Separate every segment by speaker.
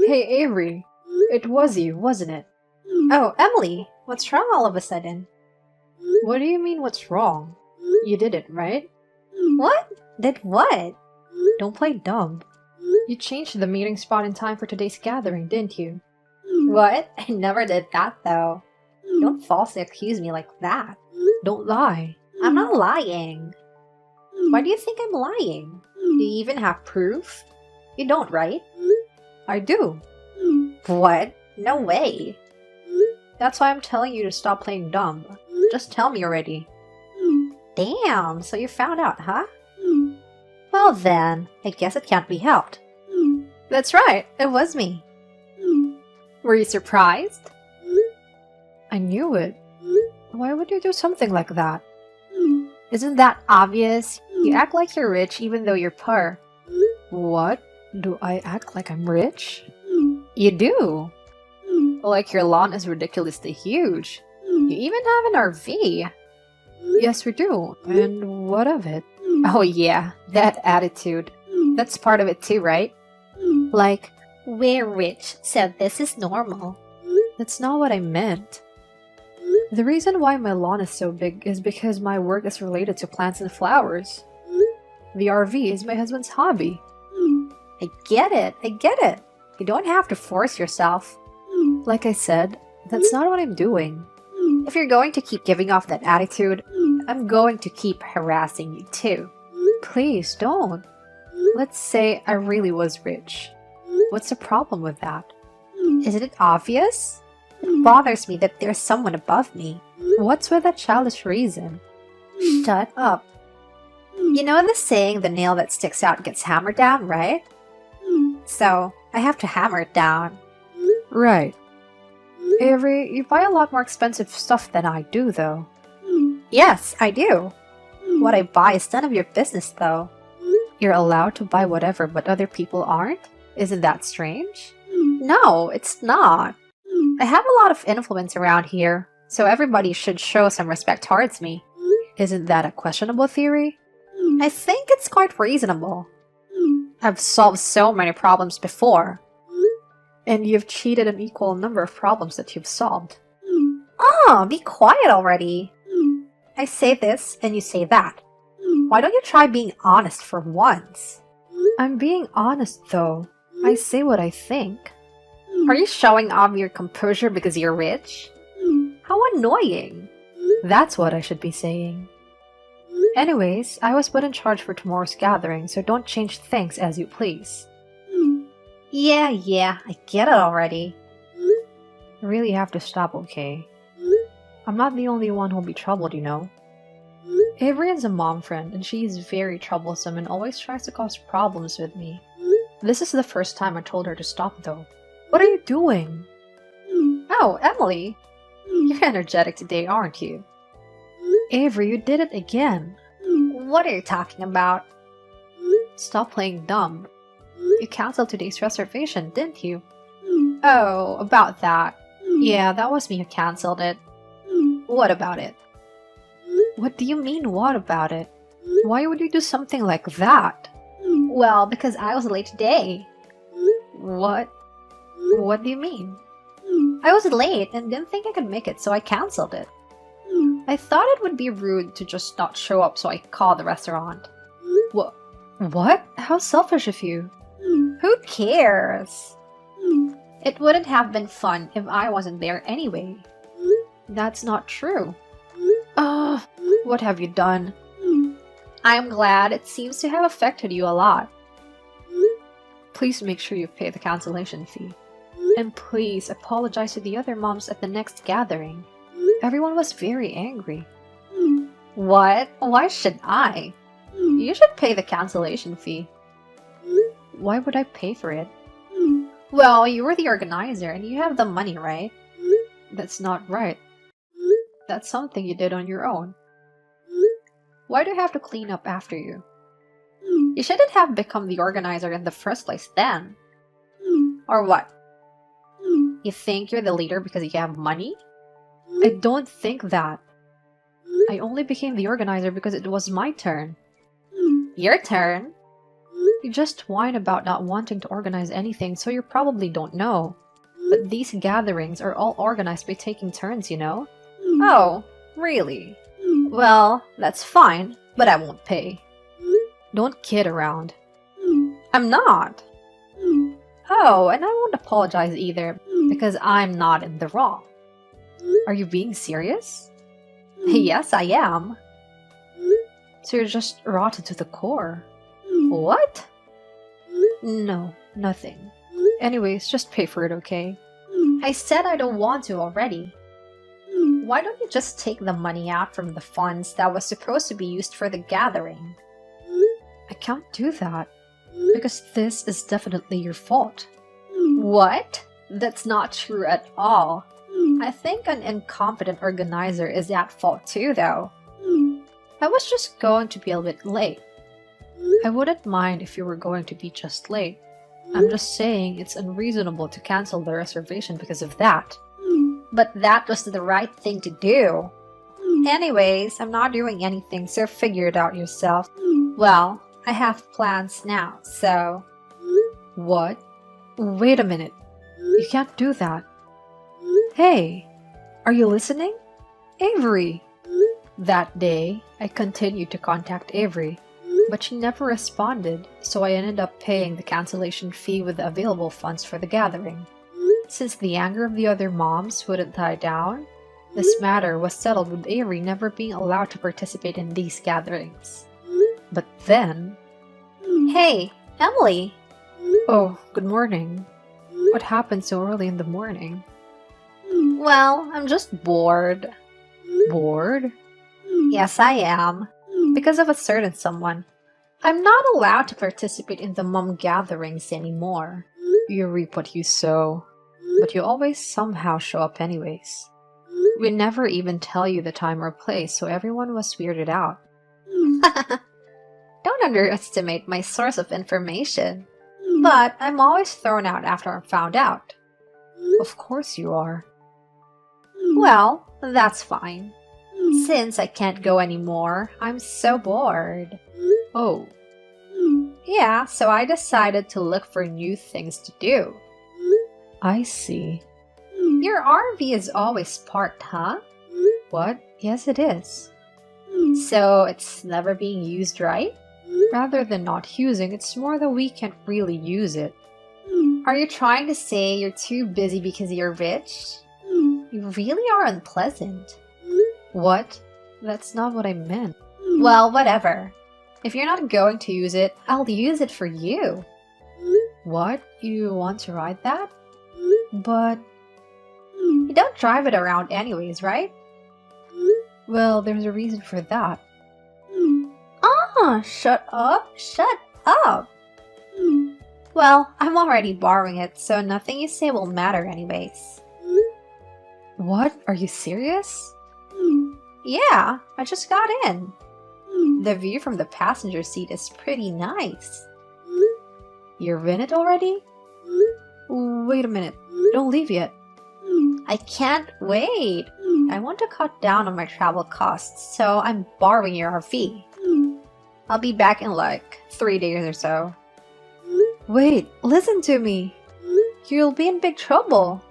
Speaker 1: Hey Avery, it was you, wasn't it?
Speaker 2: Oh, Emily, what's wrong all of a sudden?
Speaker 1: What do you mean what's wrong? You did it, right?
Speaker 2: What? Did what? Don't play dumb.
Speaker 1: You changed the meeting spot and time for today's gathering, didn't you?
Speaker 2: What? I never did that though. Don't falsely accuse me like that.
Speaker 1: Don't lie.
Speaker 2: I'm not lying. Why do you think I'm lying? Do you even have proof? You don't, right?
Speaker 1: I do.
Speaker 2: What? No way.
Speaker 1: That's why I'm telling you to stop playing dumb. Just tell me already.
Speaker 2: Damn, so you found out, huh? Well then, I guess it can't be helped.
Speaker 1: That's right, it was me. Were you surprised? I knew it. Why would you do something like that?
Speaker 2: Isn't that obvious? You act like you're rich even though you're poor.
Speaker 1: What? Do I act like I'm rich?
Speaker 2: You do.
Speaker 1: Like your lawn is ridiculously huge. You even have an RV. Yes, we do. And what of it?
Speaker 2: Oh yeah, that attitude. That's part of it too, right? Like, we're rich, so this is normal.
Speaker 1: That's not what I meant. The reason why my lawn is so big is because my work is related to plants and flowers. The RV is my husband's hobby.
Speaker 2: I get it. You don't have to force yourself.
Speaker 1: Like I said, that's not what I'm doing.
Speaker 2: If you're going to keep giving off that attitude, I'm going to keep harassing you too.
Speaker 1: Please don't. Let's say I really was rich. What's the problem with that?
Speaker 2: Isn't it obvious? It bothers me that there's someone above me.
Speaker 1: What's with that childish reason?
Speaker 2: Shut up. You know the saying, the nail that sticks out gets hammered down, right? So, I have to hammer it down.
Speaker 1: Right. Avery, you buy a lot more expensive stuff than I do, though.
Speaker 2: Yes, I do. What I buy is none of your business, though.
Speaker 1: You're allowed to buy whatever, but other people aren't? Isn't that strange?
Speaker 2: No, it's not. I have a lot of influence around here, so everybody should show some respect towards me.
Speaker 1: Isn't that a questionable theory?
Speaker 2: I think it's quite reasonable. I've solved so many problems before.
Speaker 1: And you've cheated an equal number of problems that you've solved.
Speaker 2: Oh, be quiet already. I say this and you say that. Why don't you try being honest for once?
Speaker 1: I'm being honest, though. I say what I think.
Speaker 2: Are you showing off your composure because you're rich? How annoying.
Speaker 1: That's what I should be saying. Anyways, I was put in charge for tomorrow's gathering, so don't change things as you please.
Speaker 2: Yeah, I get it already.
Speaker 1: I really have to stop, okay? I'm not the only one who'll be troubled, you know. Avery is a mom friend, and she is very troublesome and always tries to cause problems with me. This is the first time I told her to stop, though. What are you doing?
Speaker 2: Oh, Emily.
Speaker 1: You're energetic today, aren't you? Avery, you did it again.
Speaker 2: What are you talking about?
Speaker 1: Stop playing dumb. You canceled today's reservation, didn't you?
Speaker 2: Oh, about that.
Speaker 1: Yeah, that was me who canceled it.
Speaker 2: What about it?
Speaker 1: What do you mean, what about it? Why would you do something like that?
Speaker 2: Well, because I was late today.
Speaker 1: What? What do you mean?
Speaker 2: I was late and didn't think I could make it, so I canceled it. I thought it would be rude to just not show up, so I called the restaurant.
Speaker 1: What? How selfish of you.
Speaker 2: Who cares? It wouldn't have been fun if I wasn't there anyway.
Speaker 1: That's not true. What have you done?
Speaker 2: I'm glad. It seems to have affected you a lot.
Speaker 1: Please make sure you pay the cancellation fee. And please apologize to the other moms at the next gathering. Everyone was very angry.
Speaker 2: What? Why should I? You should pay the cancellation fee.
Speaker 1: Why would I pay for it?
Speaker 2: Well, you were the organizer and you have the money, right?
Speaker 1: That's not right. That's something you did on your own. Why do I have to clean up after you?
Speaker 2: You shouldn't have become the organizer in the first place then. Or what? You think you're the leader because you have money?
Speaker 1: I don't think that. I only became the organizer because it was my turn.
Speaker 2: Your turn?
Speaker 1: You just whine about not wanting to organize anything, so you probably don't know. But these gatherings are all organized by taking turns, you know?
Speaker 2: Oh, really? Well, that's fine, but I won't pay.
Speaker 1: Don't kid around.
Speaker 2: I'm not. Oh, and I won't apologize either, because I'm not in the wrong.
Speaker 1: Are you being serious?
Speaker 2: Yes, I am.
Speaker 1: So you're just rotten to the core.
Speaker 2: What?
Speaker 1: No, nothing. Anyways, just pay for it, okay?
Speaker 2: I said I don't want to already. Why don't you just take the money out from the funds that was supposed to be used for the gathering?
Speaker 1: I can't do that. Because this is definitely your fault.
Speaker 2: What? That's not true at all. I think an incompetent organizer is at fault too, though. I was just going to be a bit late.
Speaker 1: I wouldn't mind if you were going to be just late. I'm just saying it's unreasonable to cancel the reservation because of that.
Speaker 2: But that was the right thing to do. Anyways, I'm not doing anything, so figure it out yourself. Well, I have plans now, so...
Speaker 1: What? Wait a minute. You can't do that. Hey, are you listening? Avery! That day, I continued to contact Avery, but she never responded, so I ended up paying the cancellation fee with the available funds for the gathering. Since the anger of the other moms wouldn't die down, this matter was settled with Avery never being allowed to participate in these gatherings. But then...
Speaker 2: Hey, Emily!
Speaker 1: Oh, good morning. What happened so early in the morning?
Speaker 2: Well, I'm just bored.
Speaker 1: Bored?
Speaker 2: Yes, I am. Because of a certain someone. I'm not allowed to participate in the mom gatherings anymore.
Speaker 1: You reap what you sow, but you always somehow show up anyways. We never even tell you the time or place, so everyone was weirded out.
Speaker 2: Don't underestimate my source of information. But I'm always thrown out after I'm found out.
Speaker 1: Of course you are.
Speaker 2: Well, that's fine. Since I can't go anymore, I'm so bored.
Speaker 1: Oh.
Speaker 2: Yeah, so I decided to look for new things to do.
Speaker 1: I see.
Speaker 2: Your RV is always parked, huh?
Speaker 1: What? Yes, it is.
Speaker 2: So it's never being used, right?
Speaker 1: Rather than not using, it's more that we can't really use it.
Speaker 2: Are you trying to say you're too busy because you're rich? You really are unpleasant.
Speaker 1: What? That's not what I meant.
Speaker 2: Well, whatever. If you're not going to use it, I'll use it for you.
Speaker 1: What? You want to ride that? But...
Speaker 2: You don't drive it around anyways, right?
Speaker 1: Well, there's a reason for that.
Speaker 2: Ah, shut up, shut up. Well, I'm already borrowing it, so nothing you say will matter anyways.
Speaker 1: What? Are you serious?
Speaker 2: Yeah, I just got in. The view from the passenger seat is pretty nice.
Speaker 1: You're in it already? Wait a minute. Don't leave yet.
Speaker 2: I can't wait. I want to cut down on my travel costs, so I'm borrowing your RV. I'll be back in like 3 days or so.
Speaker 1: Wait, listen to me.
Speaker 2: You'll be in big trouble.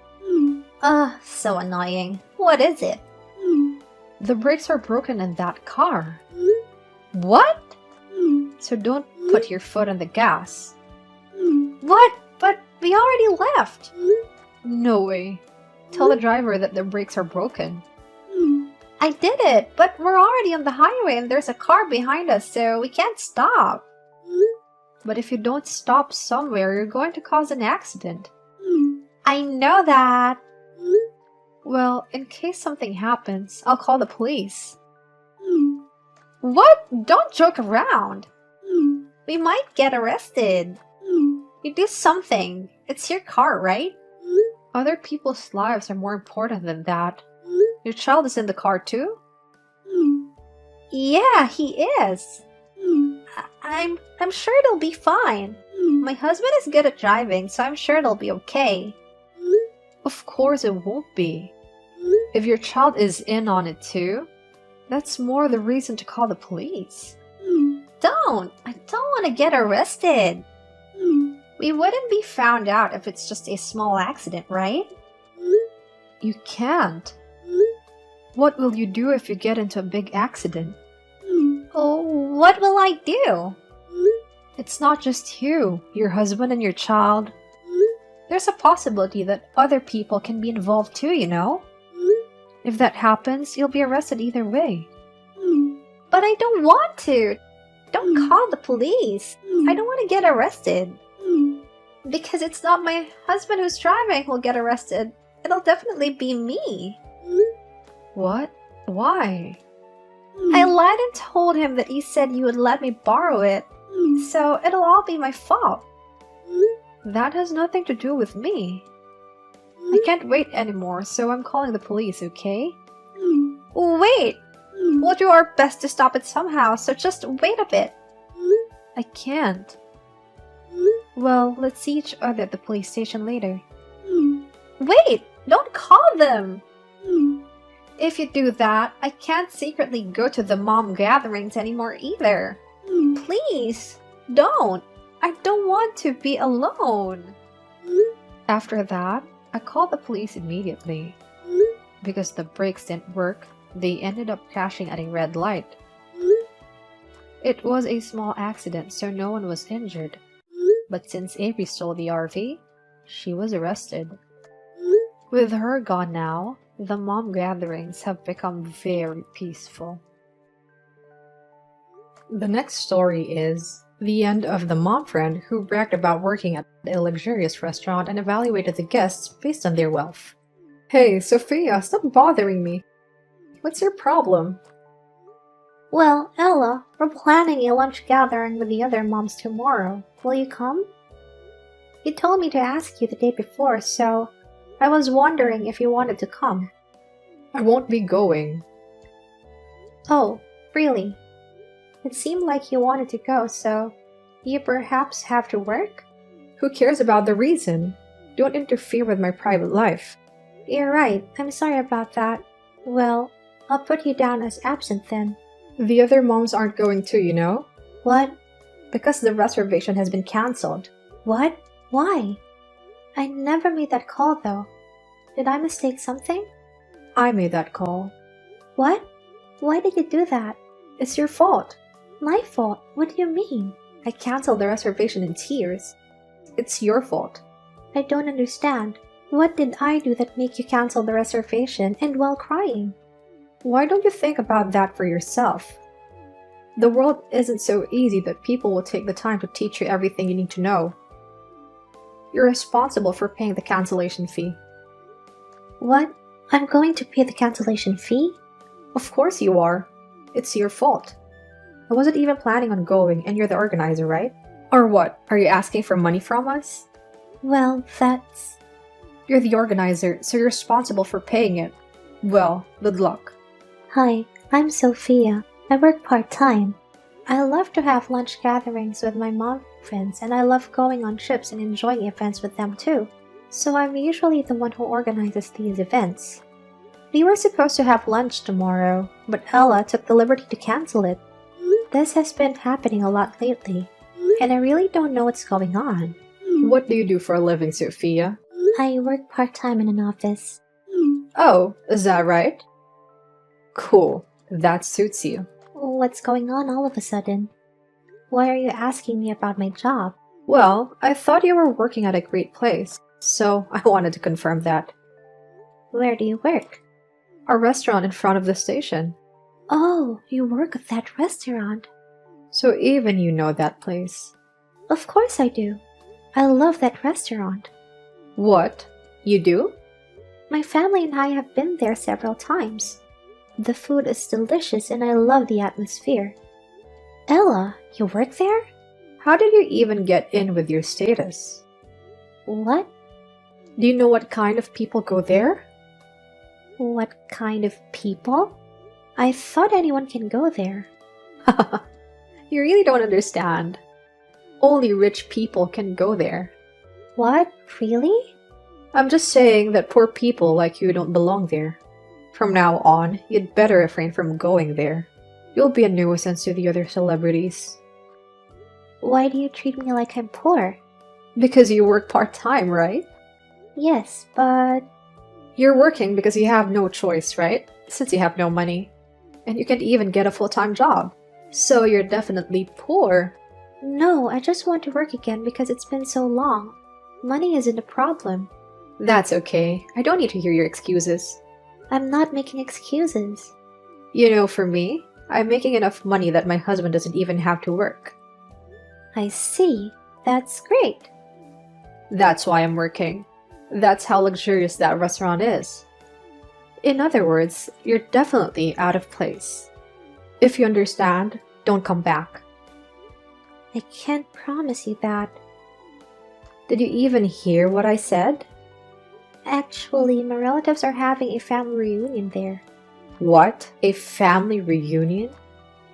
Speaker 2: So annoying. What is it?
Speaker 1: The brakes are broken in that car.
Speaker 2: What?
Speaker 1: So don't put your foot on the gas.
Speaker 2: What? But we already left.
Speaker 1: No way. Tell the driver that the brakes are broken.
Speaker 2: I did it, but we're already on the highway and there's a car behind us, so we can't stop.
Speaker 1: But if you don't stop somewhere, you're going to cause an accident.
Speaker 2: I know that.
Speaker 1: Well, in case something happens, I'll call the police.
Speaker 2: What? Don't joke around. We might get arrested. You do something. It's your car, right?
Speaker 1: Other people's lives are more important than that. Your child is in the car too?
Speaker 2: Yeah, he is. I'm sure it'll be fine. My husband is good at driving, so I'm sure it'll be okay.
Speaker 1: Of course it won't be. If your child is in on it too, that's more the reason to call the police.
Speaker 2: Don't! I don't want to get arrested. We wouldn't be found out if it's just a small accident, right?
Speaker 1: You can't. What will you do if you get into a big accident?
Speaker 2: Oh, what will I do?
Speaker 1: It's not just you, your husband and your child. There's a possibility that other people can be involved too, you know? If that happens, you'll be arrested either way.
Speaker 2: But I don't want to. Don't call the police. I don't want to get arrested. Because it's not my husband who's driving who'll get arrested. It'll definitely be me.
Speaker 1: What? Why?
Speaker 2: I lied and told him that you said you would let me borrow it. So it'll all be my fault.
Speaker 1: That has nothing to do with me. I can't wait anymore, so I'm calling the police, okay?
Speaker 2: Wait! We'll do our best to stop it somehow, so just wait a bit.
Speaker 1: I can't. Well, let's see each other at the police station later.
Speaker 2: Wait! Don't call them!
Speaker 1: If you do that, I can't secretly go to the mom gatherings anymore either.
Speaker 2: Please, don't! I don't want to be alone.
Speaker 1: After that, I called the police immediately. Because the brakes didn't work, they ended up crashing at a red light. It was a small accident, so no one was injured. But since Avery stole the RV, she was arrested. With her gone now, the mom gatherings have become very peaceful. The next story is the end of the mom friend who bragged about working at a luxurious restaurant and evaluated the guests based on their wealth. Hey, Sophia, stop bothering me. What's your problem?
Speaker 2: Well, Ella, we're planning a lunch gathering with the other moms tomorrow. Will you come? You told me to ask you the day before, so I was wondering if you wanted to come.
Speaker 1: I won't be going.
Speaker 2: Oh, really? It seemed like you wanted to go, so you perhaps have to work?
Speaker 1: Who cares about the reason? Don't interfere with my private life.
Speaker 2: You're right. I'm sorry about that. Well, I'll put you down as absent then.
Speaker 1: The other moms aren't going too, you know?
Speaker 2: What?
Speaker 1: Because the reservation has been cancelled.
Speaker 2: What? Why? I never made that call though. Did I mistake something?
Speaker 1: I made that call.
Speaker 2: What? Why did you do that?
Speaker 1: It's your fault.
Speaker 2: My fault? What do you mean?
Speaker 1: I cancelled the reservation in tears. It's your fault.
Speaker 2: I don't understand. What did I do that make you cancel the reservation and while crying?
Speaker 1: Why don't you think about that for yourself? The world isn't so easy that people will take the time to teach you everything you need to know. You're responsible for paying the cancellation fee.
Speaker 2: What? I'm going to pay the cancellation fee?
Speaker 1: Of course you are. It's your fault. I wasn't even planning on going, and you're the organizer, right? Or what? Are you asking for money from us?
Speaker 2: Well, that's...
Speaker 1: You're the organizer, so you're responsible for paying it. Well, good luck.
Speaker 2: Hi, I'm Sophia. I work part-time. I love to have lunch gatherings with my mom friends, and I love going on trips and enjoying events with them too. So I'm usually the one who organizes these events. We were supposed to have lunch tomorrow, but Ella took the liberty to cancel it. This has been happening a lot lately, and I really don't know what's going on.
Speaker 1: What do you do for a living, Sophia?
Speaker 2: I work part-time in an office.
Speaker 1: Oh, is that right? Cool. That suits you.
Speaker 2: What's going on all of a sudden? Why are you asking me about my job?
Speaker 1: Well, I thought you were working at a great place, so I wanted to confirm that.
Speaker 2: Where do you work?
Speaker 1: A restaurant in front of the station.
Speaker 2: Oh, you work at that restaurant.
Speaker 1: So even you know that place.
Speaker 2: Of course I do. I love that restaurant.
Speaker 1: What? You do?
Speaker 2: My family and I have been there several times. The food is delicious and I love the atmosphere. Ella, you work there?
Speaker 1: How did you even get in with your status?
Speaker 2: What?
Speaker 1: Do you know what kind of people go there?
Speaker 2: What kind of people? I thought anyone can go there.
Speaker 1: You really don't understand. Only rich people can go there.
Speaker 2: What? Really?
Speaker 1: I'm just saying that poor people like you don't belong there. From now on, you'd better refrain from going there. You'll be a nuisance to the other celebrities.
Speaker 2: Why do you treat me like I'm poor?
Speaker 1: Because you work part-time, right?
Speaker 2: Yes, but
Speaker 1: You're working because you have no choice, right? Since you have no money. And you can't even get a full-time job. So you're definitely poor.
Speaker 2: no, I just want to work again because it's been so long. Money isn't a problem.
Speaker 1: That's okay. I don't need to hear your excuses.
Speaker 2: I'm not making excuses.
Speaker 1: You know, for me, I'm making enough money that my husband doesn't even have to work.
Speaker 2: I see. That's great.
Speaker 1: That's why I'm working. That's how luxurious that restaurant is. In other words, you're definitely out of place. If you understand, don't come back.
Speaker 2: I can't promise you that.
Speaker 1: Did you even hear what I said?
Speaker 2: Actually, my relatives are having a family reunion there.
Speaker 1: What? A family reunion?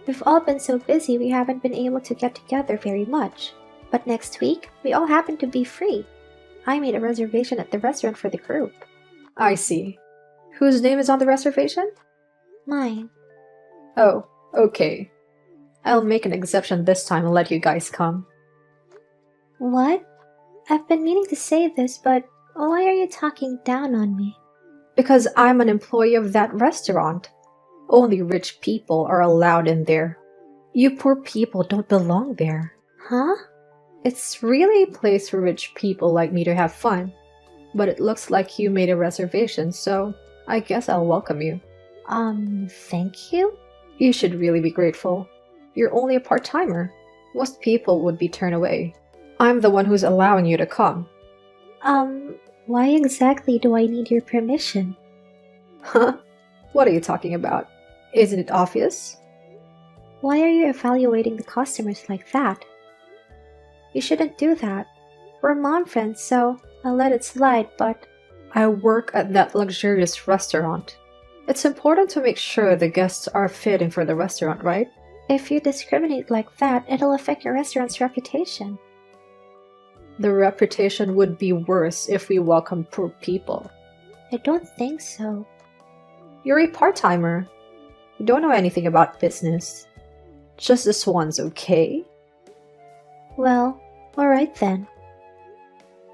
Speaker 2: We've all been so busy we haven't been able to get together very much. But next week, we all happen to be free. I made a reservation at the restaurant for the group.
Speaker 1: I see. Whose name is on the reservation?
Speaker 2: Mine.
Speaker 1: Oh, okay. I'll make an exception this time and let you guys come.
Speaker 2: What? I've been meaning to say this, but why are you talking down on me?
Speaker 1: Because I'm an employee of that restaurant. Only rich people are allowed in there. You poor people don't belong there.
Speaker 2: Huh?
Speaker 1: It's really a place for rich people like me to have fun. But it looks like you made a reservation, so I guess I'll welcome you.
Speaker 2: Thank you?
Speaker 1: You should really be grateful. You're only a part-timer. Most people would be turned away. I'm the one who's allowing you to come.
Speaker 2: Why exactly do I need your permission?
Speaker 1: Huh? What are you talking about? Isn't it obvious?
Speaker 2: Why are you evaluating the customers like that? You shouldn't do that. We're mom friends, so I'll let it slide, but
Speaker 1: I work at that luxurious restaurant. It's important to make sure the guests are fitting for the restaurant, right?
Speaker 2: if you discriminate like that, it'll affect your restaurant's reputation.
Speaker 1: The reputation would be worse if we welcome poor people.
Speaker 2: I don't think so.
Speaker 1: You're a part-timer. You don't know anything about business. Just this one's okay?
Speaker 2: Well, alright then.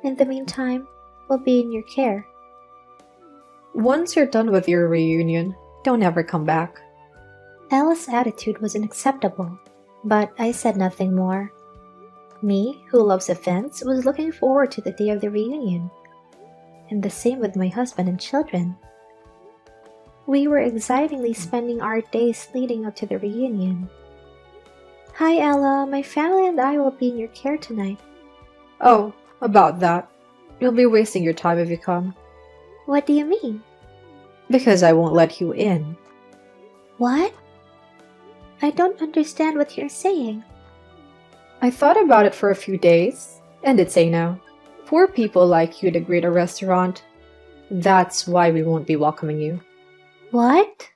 Speaker 2: In the meantime, we'll be in your care.
Speaker 1: Once you're done with your reunion, don't ever come back.
Speaker 2: Ella's attitude was unacceptable, but I said nothing more. Me, who loves events, was looking forward to the day of the reunion. And the same with my husband and children. We were excitingly spending our days leading up to the reunion. Hi Ella, my family and I will be in your care tonight.
Speaker 1: Oh, about that. You'll be wasting your time if you come.
Speaker 2: What do you mean?
Speaker 1: Because I won't let you in.
Speaker 2: What? I don't understand what you're saying.
Speaker 1: I thought about it for a few days, and did say no. Poor people like you degrade a restaurant. That's why we won't be welcoming you.
Speaker 2: What?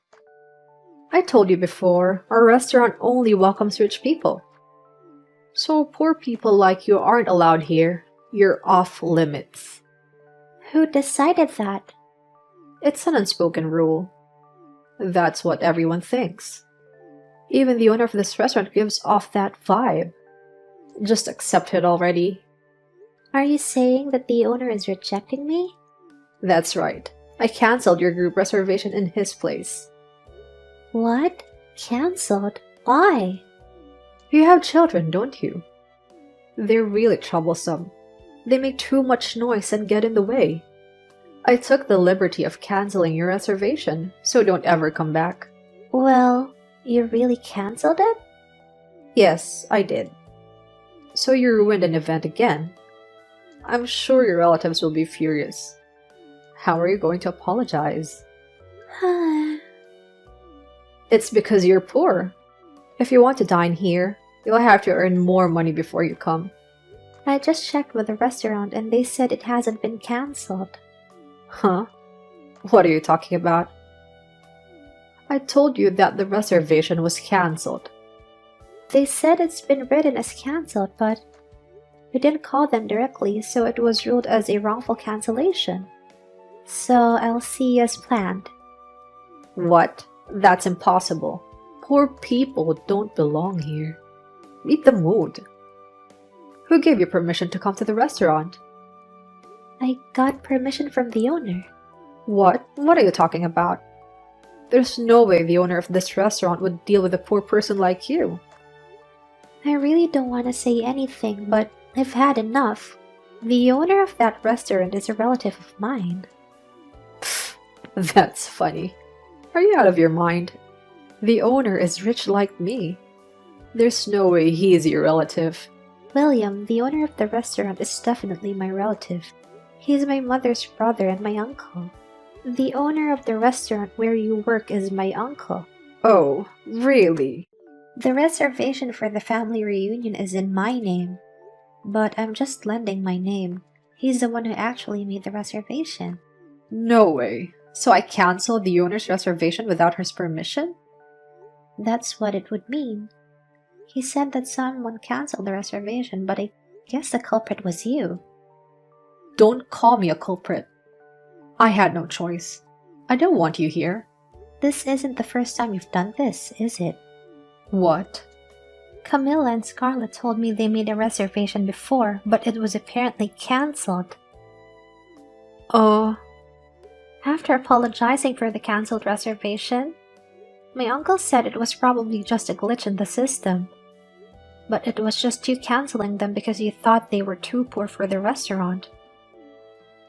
Speaker 1: I told you before, our restaurant only welcomes rich people. So poor people like you aren't allowed here. You're off limits.
Speaker 2: Who decided that?
Speaker 1: It's an unspoken rule. That's what everyone thinks. Even the owner of this restaurant gives off that vibe. Just accept it already.
Speaker 2: Are you saying that the owner is rejecting me?
Speaker 1: That's right. I cancelled your group reservation in his place.
Speaker 2: What? Cancelled? Why?
Speaker 1: You have children, don't you? They're really troublesome. They make too much noise and get in the way. I took the liberty of canceling your reservation, so don't ever come back.
Speaker 2: Well, you really cancelled it?
Speaker 1: Yes, I did. So you ruined an event again. I'm sure your relatives will be furious. How are you going to apologize? It's because you're poor. If you want to dine here, you'll have to earn more money before you come.
Speaker 2: I just checked with the restaurant and they said it hasn't been cancelled.
Speaker 1: Huh? What are you talking about? I told you that the reservation was cancelled.
Speaker 2: They said it's been written as cancelled, but we didn't call them directly, so it was ruled as a wrongful cancellation. So I'll see you as planned.
Speaker 1: What? That's impossible. Poor people don't belong here. Read the mood. Who gave you permission to come to the restaurant?
Speaker 2: I got permission from the owner.
Speaker 1: What? What are you talking about? There's no way the owner of this restaurant would deal with a poor person like you.
Speaker 2: I really don't want to say anything, but I've had enough. The owner of that restaurant is a relative of mine.
Speaker 1: That's funny. Are you out of your mind? The owner is rich like me. There's no way he is your relative.
Speaker 2: William, the owner of the restaurant, is definitely my relative. He's my mother's brother and my uncle. The owner of the restaurant where you work is my uncle.
Speaker 1: Oh, really?
Speaker 2: The reservation for the family reunion is in my name, but I'm just lending my name. He's the one who actually made the reservation.
Speaker 1: No way. So I canceled the owner's reservation without his permission?
Speaker 2: That's what it would mean. He said that someone canceled the reservation, but I guess the culprit was you.
Speaker 1: Don't call me a culprit. I had no choice. I don't want you here.
Speaker 2: This isn't the first time you've done this, is it?
Speaker 1: What?
Speaker 2: Camilla and Scarlett told me they made a reservation before, but it was apparently cancelled. After apologizing for the cancelled reservation, my uncle said it was probably just a glitch in the system. But it was just you cancelling them because you thought they were too poor for the restaurant.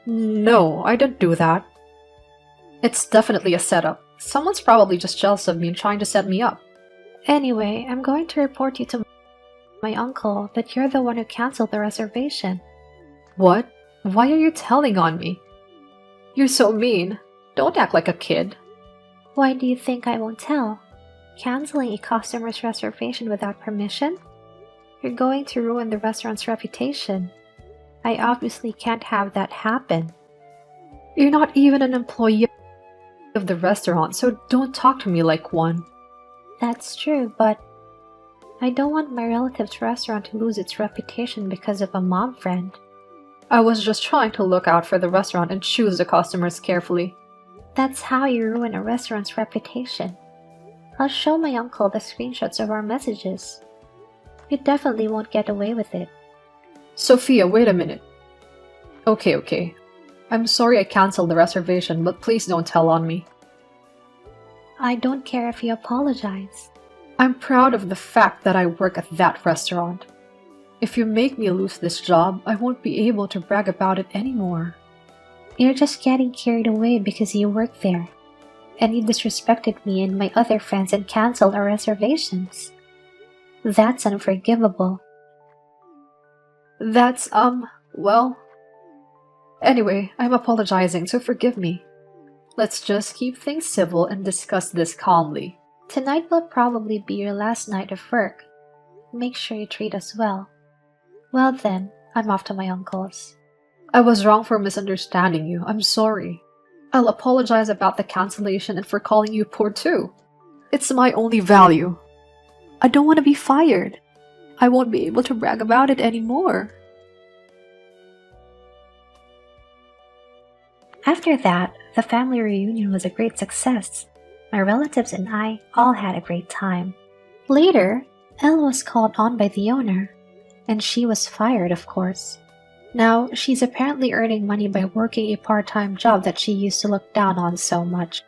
Speaker 1: No, I didn't do that. It's definitely a setup. Someone's probably just jealous of me and trying to set me up.
Speaker 2: Anyway, I'm going to report you to my uncle that you're the one who canceled the reservation.
Speaker 1: What? Why are you telling on me? You're so mean. Don't act like a kid.
Speaker 2: Why do you think I won't tell? Canceling a customer's reservation without permission? You're going to ruin the restaurant's reputation. I obviously can't have that happen.
Speaker 1: You're not even an employee of the restaurant, so don't talk to me like one.
Speaker 2: That's true, but I don't want my relative's restaurant to lose its reputation because of a mom friend.
Speaker 1: I was just trying to look out for the restaurant and choose the customers carefully.
Speaker 2: That's how you ruin a restaurant's reputation. I'll show my uncle the screenshots of our messages. You definitely won't get away with it.
Speaker 1: Sophia, wait a minute. Okay. I'm sorry I canceled the reservation, but please don't tell on me.
Speaker 2: I don't care if you apologize.
Speaker 1: I'm proud of the fact that I work at that restaurant. If you make me lose this job, I won't be able to brag about it anymore.
Speaker 2: You're just getting carried away because you work there. And you disrespected me and my other friends and canceled our reservations. That's unforgivable.
Speaker 1: That's, well... Anyway, I'm apologizing, so forgive me. Let's just keep things civil and discuss this calmly.
Speaker 2: Tonight will probably be your last night of work. Make sure you treat us well. Well then, I'm off to my uncle's.
Speaker 1: I was wrong for misunderstanding you. I'm sorry. I'll apologize about the cancellation and for calling you poor too. It's my only value. I don't want to be fired. I won't be able to brag about it anymore.
Speaker 2: After that, the family reunion was a great success. My relatives and I all had a great time. Later, Elle was called on by the owner, and she was fired, of course. Now, she's apparently earning money by working a part-time job that she used to look down on so much.